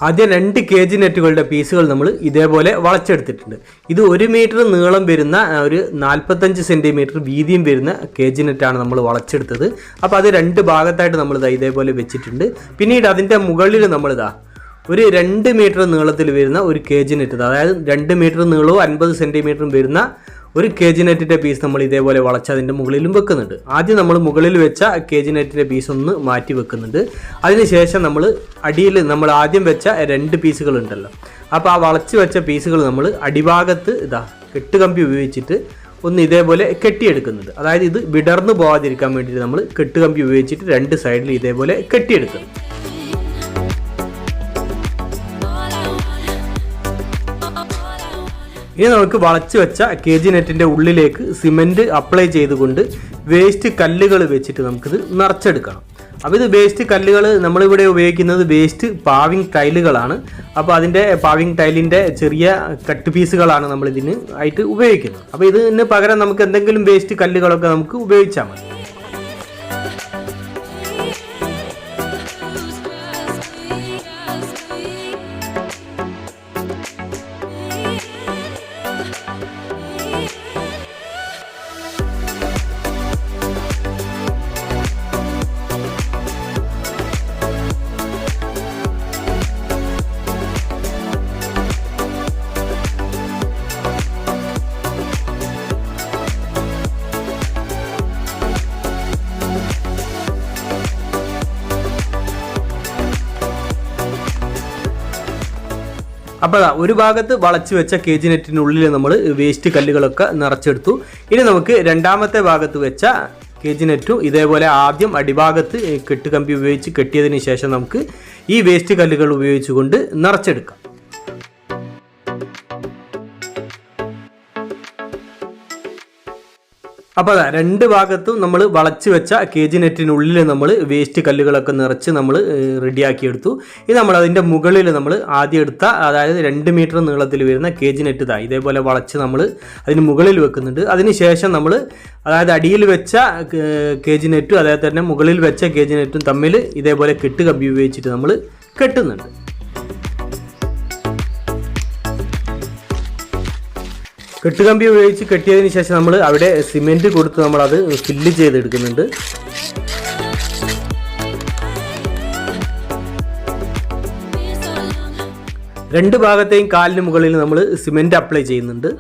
ആദ്യം 2 കേജ് നെറ്റുകളുടെ പീസുകൾ നമ്മൾ ഇതേപോലെ വളച്ചെടുത്തിട്ടുണ്ട്. ഇത് 1 മീറ്റർ നീളം വരുന്ന ഒരു 45 സെൻറ്റിമീറ്റർ വീതിയും വരുന്ന കേജ് നെറ്റാണ് നമ്മൾ വളച്ചെടുത്തത്. അപ്പോൾ അത് 2 ഭാഗത്തായിട്ട് നമ്മൾ ഇതേപോലെ വെച്ചിട്ടുണ്ട്. പിന്നീട് അതിൻ്റെ മുകളിൽ നമ്മളിതാ ഒരു 2 മീറ്റർ നീളത്തിൽ വരുന്ന ഒരു കേജ് നെറ്റ്, അതായത് 2 മീറ്റർ നീളവും 50 സെൻറ്റിമീറ്ററും വരുന്ന ഒരു കേജ് നെറ്റിൻ്റെ പീസ് നമ്മൾ ഇതേപോലെ വളച്ച് അതിൻ്റെ മുകളിലും വെക്കുന്നുണ്ട്. ആദ്യം നമ്മൾ മുകളിൽ വെച്ച കേജ് നെറ്റിൻ്റെ പീസ് ഒന്ന് മാറ്റി വെക്കുന്നുണ്ട്. അതിനുശേഷം നമ്മൾ അടിയിൽ നമ്മൾ ആദ്യം വെച്ച 2 പീസുകൾ ഉണ്ടല്ലോ, അപ്പോൾ ആ വളച്ച് വെച്ച പീസുകൾ നമ്മൾ അടിഭാഗത്ത് കെട്ടുകമ്പി ഉപയോഗിച്ചിട്ട് ഒന്ന് ഇതേപോലെ കെട്ടിയെടുക്കുന്നുണ്ട്. അതായത് ഇത് വിടർന്നു പോകാതിരിക്കാൻ വേണ്ടിയിട്ട് നമ്മൾ കെട്ടുകമ്പി ഉപയോഗിച്ചിട്ട് 2 സൈഡിൽ ഇതേപോലെ കെട്ടിയെടുക്കുന്നു. ഇനി നമുക്ക് വളച്ച് വെച്ച കേജ് നെറ്റിൻ്റെ ഉള്ളിലേക്ക് സിമെൻറ്റ് അപ്ലൈ ചെയ്തുകൊണ്ട് വേസ്റ്റ് കല്ലുകൾ വെച്ചിട്ട് നമുക്കിത് നിറച്ചെടുക്കണം. അപ്പോൾ ഇത് വേസ്റ്റ് കല്ലുകൾ നമ്മളിവിടെ ഉപയോഗിക്കുന്നത് വേസ്റ്റ് പാവിങ് ടൈലുകളാണ്. അപ്പോൾ അതിൻ്റെ പാവിങ് ടൈലിൻ്റെ ചെറിയ കട്ട് പീസുകളാണ് നമ്മളിതിന് ആയിട്ട് ഉപയോഗിക്കുന്നത്. അപ്പോൾ ഇതിന് പകരം നമുക്ക് എന്തെങ്കിലും വേസ്റ്റ് കല്ലുകളൊക്കെ നമുക്ക് ഉപയോഗിച്ചാൽ മതി. അപ്പോൾ ഒരു ഭാഗത്ത് വളച്ച് വെച്ച കേജ് നെറ്റിനുള്ളിൽ നമ്മൾ വേസ്റ്റ് കല്ലുകളൊക്കെ നിറച്ചെടുത്തു. ഇനി നമുക്ക് രണ്ടാമത്തെ ഭാഗത്ത് വെച്ച കേജ് നെറ്റും ഇതേപോലെ ആദ്യം അടിഭാഗത്ത് കെട്ടുകമ്പി ഉപയോഗിച്ച് കെട്ടിയതിന് ശേഷം നമുക്ക് ഈ വേസ്റ്റ് കല്ലുകൾ ഉപയോഗിച്ചുകൊണ്ട് നിറച്ചെടുക്കാം. അപ്പോൾ 2 ഭാഗത്തും നമ്മൾ വളച്ച് വെച്ച കേജ് നെറ്റിനുള്ളിൽ നമ്മൾ വേസ്റ്റ് കല്ലുകളൊക്കെ നിറച്ച് നമ്മൾ റെഡിയാക്കിയെടുത്തു. ഇത് നമ്മൾ അതിൻ്റെ മുകളിൽ നമ്മൾ ആദ്യം എടുത്ത, അതായത് 2 മീറ്റർ നീളത്തിൽ വരുന്ന കേജ് നെറ്റ് ഇതേപോലെ വളച്ച് നമ്മൾ അതിന് മുകളിൽ വെക്കുന്നുണ്ട്. അതിനുശേഷം നമ്മൾ അതായത് അടിയിൽ വെച്ച കേജ് നെറ്റും അതായത് തന്നെ മുകളിൽ വെച്ച കേജ് നെറ്റും തമ്മിൽ ഇതേപോലെ കെട്ടുകമ്പി ഉപയോഗിച്ചിട്ട് നമ്മൾ കെട്ടുന്നുണ്ട്. കെട്ടുകമ്പി ഉപയോഗിച്ച് കെട്ടിയതിന് ശേഷം നമ്മൾ അവിടെ സിമെൻറ്റ് കൊടുത്ത് നമ്മളത് ഫില്ല് ചെയ്തെടുക്കുന്നുണ്ട്. രണ്ട് ഭാഗത്തെയും കാലിന് മുകളിൽ നമ്മൾ സിമെൻറ്റ് അപ്ലൈ ചെയ്യുന്നുണ്ട്.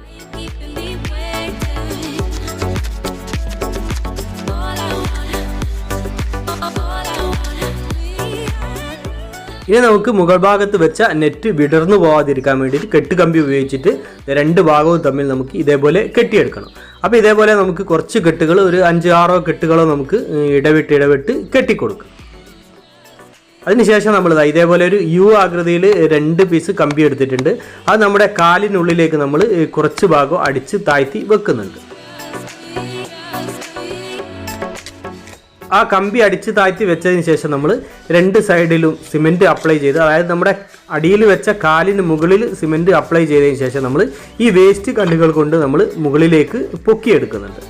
ഇനി നമുക്ക് മുകൾ ഭാഗത്ത് വെച്ച നെറ്റ് വിടർന്നു പോകാതിരിക്കാൻ വേണ്ടിയിട്ട് കെട്ടുകമ്പി ഉപയോഗിച്ചിട്ട് 2 ഭാഗവും തമ്മിൽ നമുക്ക് ഇതേപോലെ കെട്ടിയെടുക്കണം. അപ്പോൾ ഇതേപോലെ നമുക്ക് കുറച്ച് കെട്ടുകൾ, ഒരു 5-6 കെട്ടുകളോ നമുക്ക് ഇടവിട്ട് കെട്ടിക്കൊടുക്കാം. അതിനുശേഷം നമ്മൾ ഇതേപോലെ ഒരു യു ആകൃതിയിൽ 2 പീസ് കമ്പി എടുത്തിട്ടുണ്ട്. അത് നമ്മുടെ കാലിനുള്ളിലേക്ക് നമ്മൾ കുറച്ച് ഭാഗം അടിച്ച് താഴ്ത്തി വെക്കുന്നുണ്ട്. ആ കമ്പി അടിച്ച് താഴ്ത്തി വെച്ചതിന് ശേഷം നമ്മൾ 2 സൈഡിലും സിമെൻറ്റ് അപ്ലൈ ചെയ്ത്, അതായത് നമ്മുടെ അടിയിൽ വെച്ച കാലിന് മുകളിൽ സിമെൻറ്റ് അപ്ലൈ ചെയ്തതിന് ശേഷം നമ്മൾ ഈ വേസ്റ്റ് കല്ലുകൾ കൊണ്ട് നമ്മൾ മുകളിലേക്ക് പൊക്കിയെടുക്കുന്നുണ്ട്.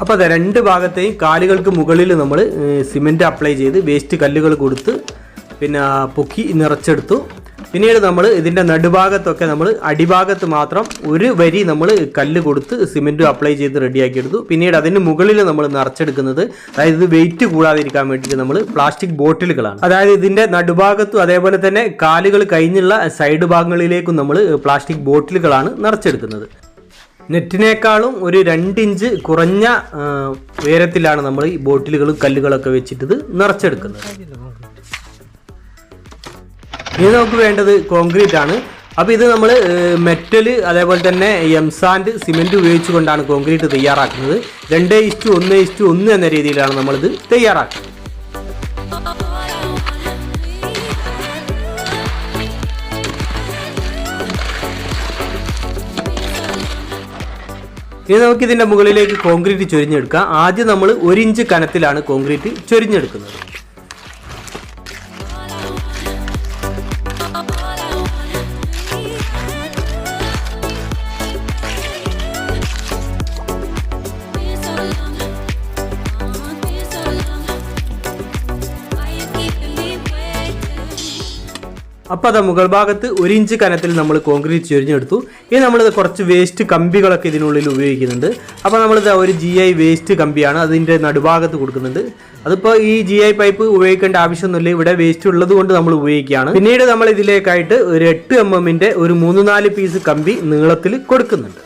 അപ്പോൾ അത് 2 ഭാഗത്തെയും കാലുകൾക്ക് മുകളിൽ നമ്മൾ സിമെൻറ്റ് അപ്ലൈ ചെയ്ത് വേസ്റ്റ് കല്ലുകൾ കൊടുത്ത് പിന്നെ പൊക്കി നിറച്ചെടുത്തു. പിന്നീട് നമ്മൾ ഇതിൻ്റെ നടുഭാഗത്തൊക്കെ നമ്മൾ അടിഭാഗത്ത് മാത്രം ഒരു വരി നമ്മൾ കല്ല് കൊടുത്ത് സിമെൻറ്റ് അപ്ലൈ ചെയ്ത് റെഡിയാക്കിയെടുത്തു. പിന്നീട് അതിന് മുകളിൽ നമ്മൾ നിറച്ചെടുക്കുന്നത്, അതായത് ഇത് വെയിറ്റ് കൂടാതിരിക്കാൻ വേണ്ടിയിട്ട് നമ്മൾ പ്ലാസ്റ്റിക് ബോട്ടിലുകളാണ്. അതായത് ഇതിൻ്റെ നടുഭാഗത്തും അതേപോലെ തന്നെ കാലുകൾ കഴിഞ്ഞുള്ള സൈഡ് ഭാഗങ്ങളിലേക്കും നമ്മൾ പ്ലാസ്റ്റിക് ബോട്ടിലുകളാണ് നിറച്ചെടുക്കുന്നത്. നെറ്റിനേക്കാളും ഒരു 2 ഇഞ്ച് കുറഞ്ഞ ഉയരത്തിലാണ് നമ്മൾ ഈ ബോട്ടിലുകളും കല്ലുകളൊക്കെ വെച്ചിട്ട് ഇത് നിറച്ചെടുക്കുന്നത്. ഇനി നമുക്ക് വേണ്ടത് കോൺക്രീറ്റ് ആണ്. അപ്പോൾ ഇത് നമ്മൾ മെറ്റൽ അതേപോലെ തന്നെ എംസാൻഡ് സിമെൻറ്റ് ഉപയോഗിച്ചുകൊണ്ടാണ് കോൺക്രീറ്റ് തയ്യാറാക്കുന്നത്. 2:1:1 എന്ന രീതിയിലാണ് നമ്മളിത് തയ്യാറാക്കുന്നത്. ഇനി നമുക്ക് ഇതിൻ്റെ മുകളിലേക്ക് കോൺക്രീറ്റ് ചൊരിഞ്ഞെടുക്കാം. ആദ്യം നമ്മൾ 1 ഇഞ്ച് കനത്തിലാണ് കോൺക്രീറ്റ് ചൊരിഞ്ഞെടുക്കുന്നത്. അപ്പോൾ അത് മുകൾ ഭാഗത്ത് 1 ഇഞ്ച് കനത്തിൽ നമ്മൾ കോൺക്രീറ്റ് ചൊരിഞ്ഞെടുത്തു. ഇനി നമ്മളിത് കുറച്ച് വേസ്റ്റ് കമ്പികളൊക്കെ ഇതിനുള്ളിൽ ഉപയോഗിക്കുന്നുണ്ട്. അപ്പോൾ നമ്മളിത് ഒരു GI വേസ്റ്റ് കമ്പിയാണ് അതിൻ്റെ നടുഭാഗത്ത് കൊടുക്കുന്നുണ്ട്. അതിപ്പോൾ ഈ GI പൈപ്പ് ഉപയോഗിക്കേണ്ട ആവശ്യമൊന്നുമില്ല, ഇവിടെ വേസ്റ്റ് ഉള്ളത് കൊണ്ട് നമ്മൾ ഉപയോഗിക്കുകയാണ്. പിന്നീട് നമ്മൾ ഇതിലേക്കായിട്ട് ഒരു 8 mm ഒരു 3-4 പീസ് കമ്പി നീളത്തിൽ കൊടുക്കുന്നുണ്ട്.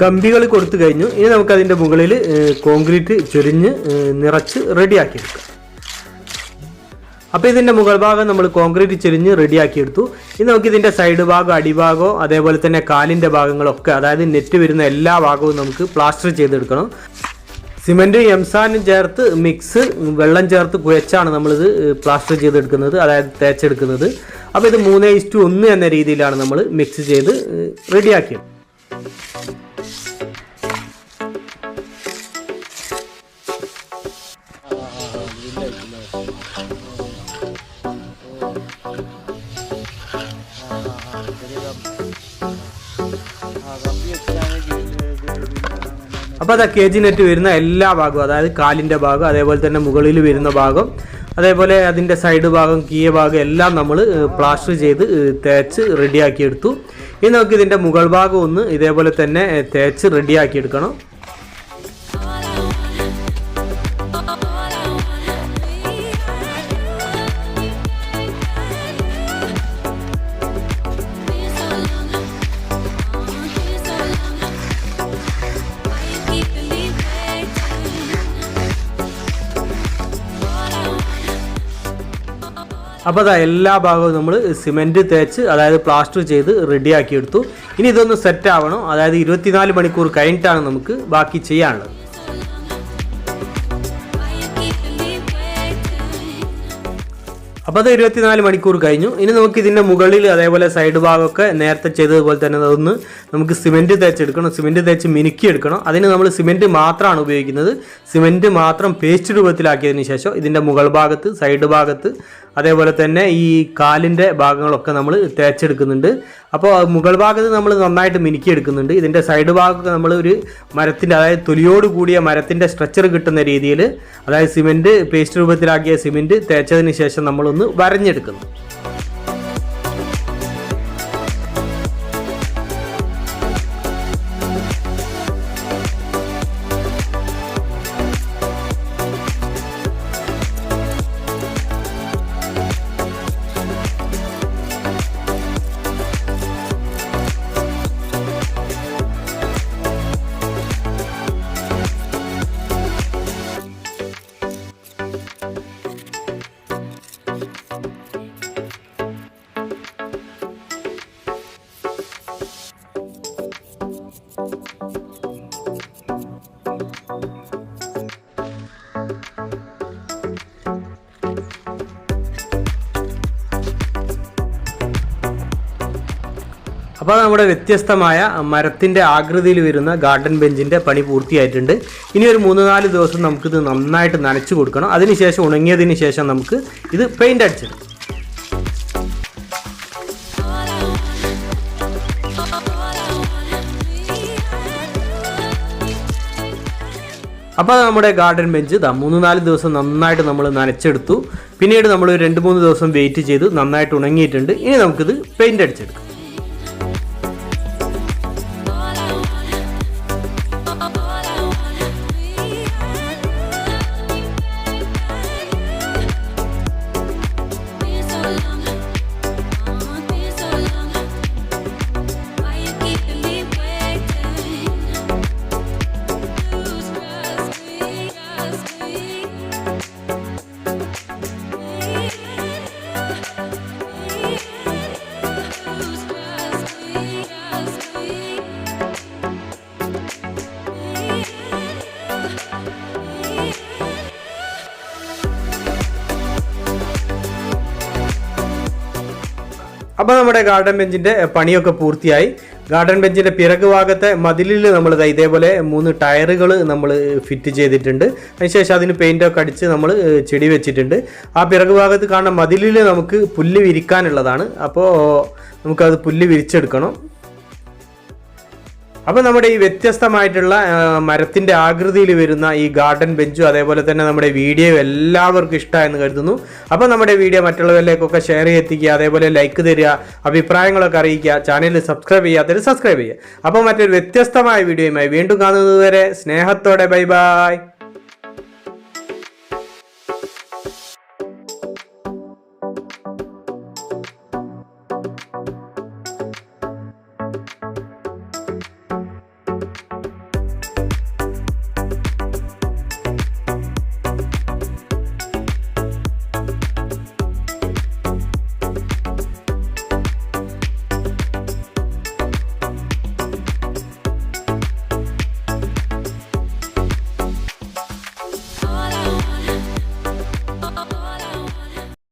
കമ്പികൾ കൊടുത്തു കഴിഞ്ഞു. ഇനി നമുക്കതിൻ്റെ മുകളിൽ കോൺക്രീറ്റ് ചൊരിഞ്ഞ് നിറച്ച് റെഡിയാക്കിയെടുക്കാം. അപ്പോൾ ഇതിൻ്റെ മുകൾ ഭാഗം നമ്മൾ കോൺക്രീറ്റ് ചൊരിഞ്ഞ് റെഡിയാക്കിയെടുത്തു. ഇനി നമുക്കിതിൻ്റെ സൈഡ് ഭാഗം, അടിഭാഗം, അതേപോലെ തന്നെ കാലിൻ്റെ ഭാഗങ്ങളൊക്കെ, അതായത് നെറ്റ് വരുന്ന എല്ലാ ഭാഗവും നമുക്ക് പ്ലാസ്റ്റർ ചെയ്തെടുക്കണം. സിമെൻറ്റും എംസാനും ചേർത്ത് മിക്സ് വെള്ളം ചേർത്ത് കുഴച്ചാണ് നമ്മളിത് പ്ലാസ്റ്റർ ചെയ്തെടുക്കുന്നത്, അതായത് തേച്ചെടുക്കുന്നത്. അപ്പോൾ ഇത് 3:1 എന്ന രീതിയിലാണ് നമ്മൾ മിക്സ് ചെയ്ത് റെഡിയാക്കിയത്. അപ്പോൾ അത് കേജ് നെറ്റ് വരുന്ന എല്ലാ ഭാഗവും, അതായത് കാലിൻ്റെ ഭാഗം, അതേപോലെ തന്നെ മുകളിൽ വരുന്ന ഭാഗം, അതേപോലെ അതിൻ്റെ സൈഡ് ഭാഗം, കീയ ഭാഗം എല്ലാം നമ്മൾ പ്ലാസ്റ്റർ ചെയ്ത് തേച്ച് റെഡിയാക്കിയെടുത്തു. ഇനി നമുക്ക് ഇതിൻ്റെ മുകൾ ഭാഗം ഒന്ന് ഇതേപോലെ തന്നെ തേച്ച് റെഡിയാക്കിയെടുക്കണം. അപ്പോൾ അതാ എല്ലാ ഭാഗവും നമ്മൾ സിമെൻറ്റ് തേച്ച്, അതായത് പ്ലാസ്റ്റർ ചെയ്ത് റെഡിയാക്കിയെടുത്തു. ഇനി ഇതൊന്ന് സെറ്റ് ആവണം, അതായത് 24 മണിക്കൂർ കഴിഞ്ഞിട്ടാണ് നമുക്ക് ബാക്കി ചെയ്യാനുള്ളത്. അപ്പോൾ അത് 24 മണിക്കൂർ കഴിഞ്ഞു. ഇനി നമുക്ക് ഇതിൻ്റെ മുകളിൽ അതേപോലെ സൈഡ് ഭാഗമൊക്കെ നേരത്തെ ചെയ്തതുപോലെ തന്നെ അതൊന്ന് നമുക്ക് സിമെൻറ്റ് തേച്ചെടുക്കണം. സിമെൻറ്റ് തേച്ച് മിനുക്കിയെടുക്കണം. അതിന് നമ്മൾ സിമെൻറ്റ് മാത്രമാണ് ഉപയോഗിക്കുന്നത്. സിമെൻറ്റ് മാത്രം പേസ്റ്റ് രൂപത്തിലാക്കിയതിന് ശേഷം ഇതിൻ്റെ മുകൾ ഭാഗത്ത്, സൈഡ് ഭാഗത്ത്, അതേപോലെ തന്നെ ഈ കാലിൻ്റെ ഭാഗങ്ങളൊക്കെ നമ്മൾ തേച്ചെടുക്കുന്നുണ്ട്. അപ്പോൾ മുകൾ ഭാഗത്ത് നമ്മൾ നന്നായിട്ട് മിനുക്കിയെടുക്കുന്നുണ്ട്. ഇതിൻ്റെ സൈഡ് ഭാഗമൊക്കെ നമ്മൾ ഒരു മരത്തിൻ്റെ, അതായത് തൊലിയോട് കൂടിയ മരത്തിൻ്റെ സ്ട്രക്ചർ കിട്ടുന്ന രീതിയിൽ, അതായത് സിമെൻറ്റ് പേസ്റ്റ് രൂപത്തിലാക്കിയ സിമെൻറ്റ് തേച്ചതിന് ശേഷം നമ്മളൊന്ന് വരഞ്ഞെടുക്കുന്നു. അപ്പോൾ നമ്മുടെ വ്യത്യസ്തമായ മരത്തിൻ്റെ ആകൃതിയിൽ വരുന്ന ഗാർഡൻ ബെഞ്ചിൻ്റെ പണി പൂർത്തിയായിട്ടുണ്ട്. ഇനി ഒരു 3-4 ദിവസം നമുക്കിത് നന്നായിട്ട് നനച്ചു കൊടുക്കണം. അതിനുശേഷം ഉണങ്ങിയതിന് ശേഷം നമുക്ക് ഇത് പെയിൻ്റ് അടിച്ചെടുക്കാം. അപ്പോൾ നമ്മുടെ ഗാർഡൻ ബെഞ്ച് 3-4 ദിവസം നന്നായിട്ട് നമ്മൾ നനച്ചെടുത്തു. പിന്നീട് നമ്മൾ 2-3 ദിവസം വെയിറ്റ് ചെയ്ത് നന്നായിട്ട് ഉണങ്ങിയിട്ടുണ്ട്. ഇനി നമുക്കിത് പെയിൻ്റ് അടിച്ചെടുക്കാം. അപ്പോൾ നമ്മുടെ ഗാർഡൻ ബെഞ്ചിൻ്റെ പണിയൊക്കെ പൂർത്തിയായി. ഗാർഡൻ ബെഞ്ചിൻ്റെ പിറകു ഭാഗത്തെ മതിലിൽ നമ്മൾ ഇതേപോലെ 3 ടയറുകൾ നമ്മൾ ഫിറ്റ് ചെയ്തിട്ടുണ്ട്. അതിനുശേഷം അതിന് പെയിൻ്റൊക്കെ അടിച്ച് നമ്മൾ ചെടി വെച്ചിട്ടുണ്ട്. ആ പിറകു ഭാഗത്ത് കാണുന്ന മതിലിൽ നമുക്ക് പുല്ല് വിരിക്കാനുള്ളതാണ്. അപ്പോൾ നമുക്കത് പുല്ല് വിരിച്ചെടുക്കണം. അപ്പോൾ നമ്മുടെ ഈ വ്യത്യസ്തമായിട്ടുള്ള മരത്തിൻ്റെ ആകൃതിയിൽ വരുന്ന ഈ ഗാർഡൻ ബെഞ്ചും അതേപോലെ തന്നെ നമ്മുടെ വീഡിയോ എല്ലാവർക്കും ഇഷ്ടമായെന്ന് കരുതുന്നു. അപ്പോൾ നമ്മുടെ വീഡിയോ മറ്റുള്ളവരിലേക്കൊക്കെ ഷെയർ ചെയ്തെത്തിക്കുക, അതേപോലെ ലൈക്ക് തരിക, അഭിപ്രായങ്ങളൊക്കെ അറിയിക്കുക, ചാനൽ സബ്സ്ക്രൈബ് ചെയ്യാത്തവർ സബ്സ്ക്രൈബ് ചെയ്യുക. അപ്പോൾ മറ്റൊരു വ്യത്യസ്തമായ വീഡിയോയുമായി വീണ്ടും കാണുന്നതുവരെ സ്നേഹത്തോടെ ബൈ ബൈ.